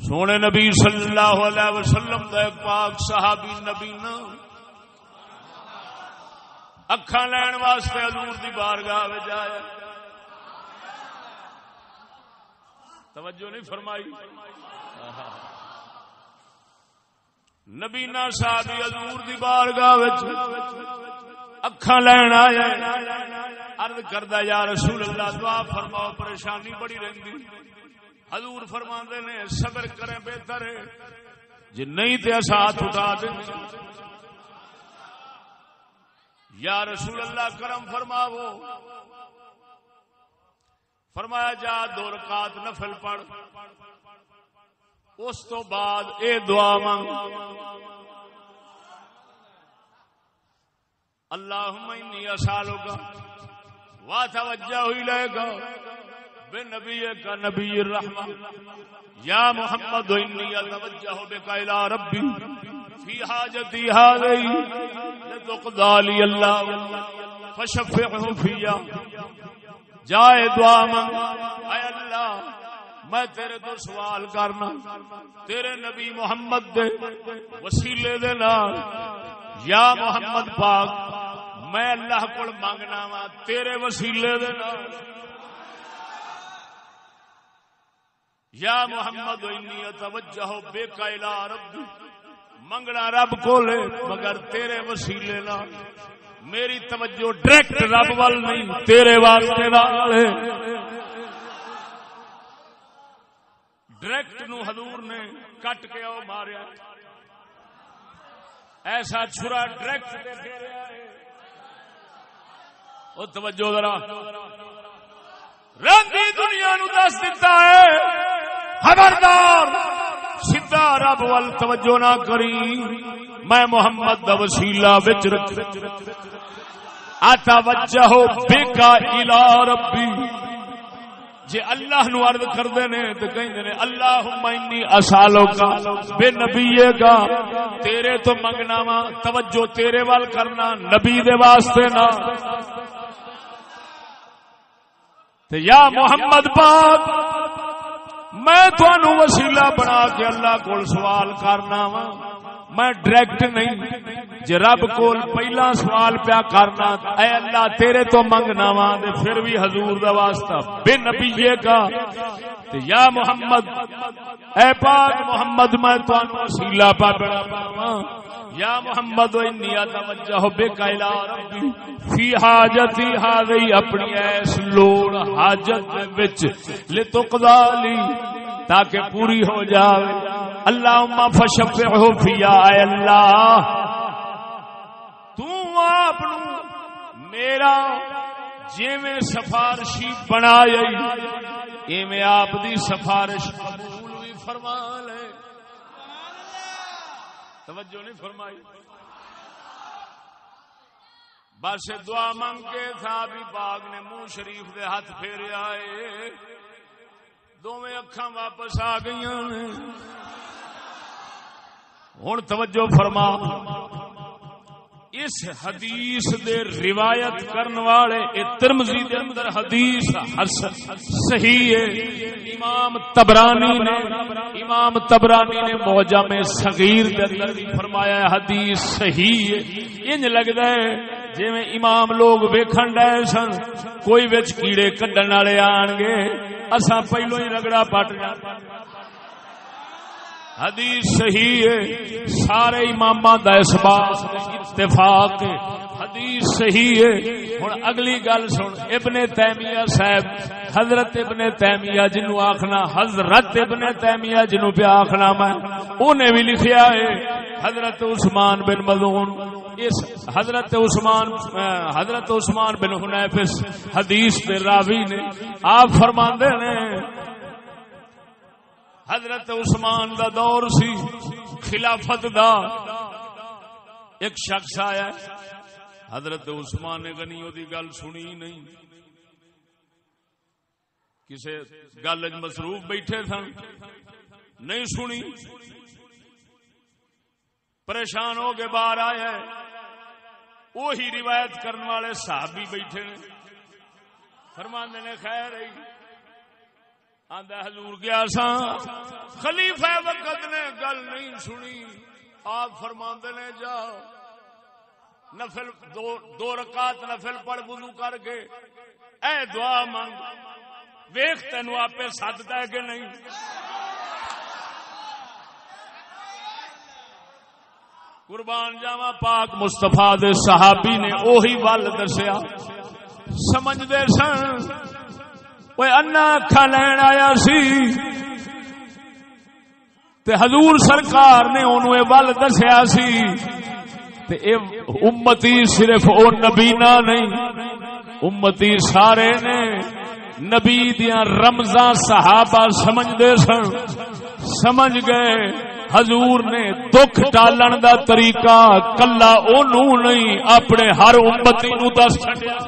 سونے نبی صلی اللہ علیہ وسلم دا ایک پاک صحابی نبی نا اکھاں لین واسطے حضور دی بارگاہ وچ آیا. توجہ نہیں فرمائی. نبی نا صحابی حضور دی بارگاہ وچ اکھاں لین آیا. عرض کردا یا رسول اللہ دعا فرماؤ پریشانی بڑی رہندی. حضور فرماندے نے صبر کریں بہتر ہے جے نہیں تے اسا ہاتھ اٹھا دیں. یا رسول اللہ کرم فرماو. فرمایا جا 2 رکعت نفل پڑھ اس تو بعد اے دعا مانگ اللہم انی اسالک واتوجہ الیک بنبیک نبی الرحمہ یا محمد انی اتوجہ بک الی ربی فی حاجتی هذه لتقضى لي اللہ فشفعه فیا. جائے دعا مانگ اے اللہ میں تیرے تو سوال کرنا تیرے نبی محمد دے وسیلے دے نال. یا محمد پاک میں اللہ کو مانگنا وا تیرے وسیلے دے نال. یا محمد انی اتوجہ بک الی ربی منگنا رب کو لے مگر تیرے وسیلے نال. میری توجہ ڈائریکٹ رب وال نہیں تیرے واسطے نال ہے. ڈائریکٹ نو حضور نے کٹ کے او ماریا. ایسا چھرا ڈائریکٹ دے پھیریا ہے. او توجہ ذرا رنگی دنیا نو دس دیتا ہے خبردار سیدھا رب وال توجہ نہ کری. میں محمد دا وسیلہ وچ رکھ اتوجہ بک الی ربی. جے اللہ نو عرض کردے نے تے کہندے نے اللہم انی اسالک بنبیک تیرے تو منگنا وا توجہ تیرے وال کرنا نبی دے واسطے نہ. تے یا محمد پاک میں تھانو وسیلہ بنا کے اللہ کول سوال کرنا وا. میں ڈائریکٹ نہیں جے رب کول پہلا سوال پیا کرنا اے اللہ تیرے تو منگنا وا تے پھر بھی حضور دا واسطہ بے نبیے کا. تے یا محمد اے پاک محمد میں تانوں وسیلہ پا بنا پاواں. یا محمد انی اتوجہ بک الی ربی فی حاجتی هذه اپنی ایس لوڑ حاجت وچ لتقضى لی تاکہ پوری ہو جائے. اللہم فشفعہ فیا. اے اللہ تو آپ میرا جیویں سفارشی بنائی ایویں آپ دی سفارش قبول بھی فرما لے. توجہ نہیں فرمائی. بس دعا مانگ کے صحابی پاک نے منہ شریف دے ہاتھ پھیرے آئے. دوویں اکھاں واپس آ گئیاں نے. ہن توجہ فرما اس حدیث دے روایت کرن والے ترمذی دے اندر حدیث صحیح ہے. امام تبرانی نے معجم صغیر دے اندر بھی فرمایا ہے حدیث صحیح ہے. انج لگدا ہے جویں امام لوگ ویکھن ڈے سن کوئی وچ کیڑے کڈن والے آن گے اساں پہلو ہی رگڑا پٹ جانا. حدیث صحیح ہے. سارے اماماں دا اس بات اتفاق ہے. حدیث صحیح ہے. ہن اگلی گل سن. ابن تیمیہ صاحب حضرت ابن تیمیہ جنوں آکھنا حضرت ابن تیمیہ جنوں پہ آکھنا میں انہیں بھی لکھیا ہے حضرت عثمان بن مظعون اس حضرت عثمان بن حنیف حدیث دے راوی نے آپ فرماندے نے حضرت عثمان دا دور سی خلافت دا. ایک شخص آیا حضرت عثمان نے غنیوں دی گل سنی نہیں. کسے گل مصروف بیٹھے سن نہیں سنی. پریشان ہو کے باہر آیا. وہی روایت کرنے والے صحابی بیٹھے نے. فرماندے نے خیر ہے آندا حضور گیا سا خلیفہ وقت نے گل نہیں سنی. آپ فرماندے نے جا نفل دو رکعت نفل پڑھ وضو کر کے اے دعا مانگ ویکھ تینوں آپ سددا ہے کہ نہیں. قربان جاواں پاک مصطفیٰ دے صحابی نے اوہی ول دسیا. سمجھدے سن اوے انا اکھاں لین آیا سی تے حضور سرکار نے اونوں اے ول دسیا سی تے اے امتی صرف او نبی نہ نہیں امتی سارے نے. نبی دیاں رمزاں صحابہ سمجھدے سن. سمجھ گئے حضور نے دکھ ٹالن دا طریقہ کلا اونوں نہیں اپنے ہر امتی نوں دس چھڈیا.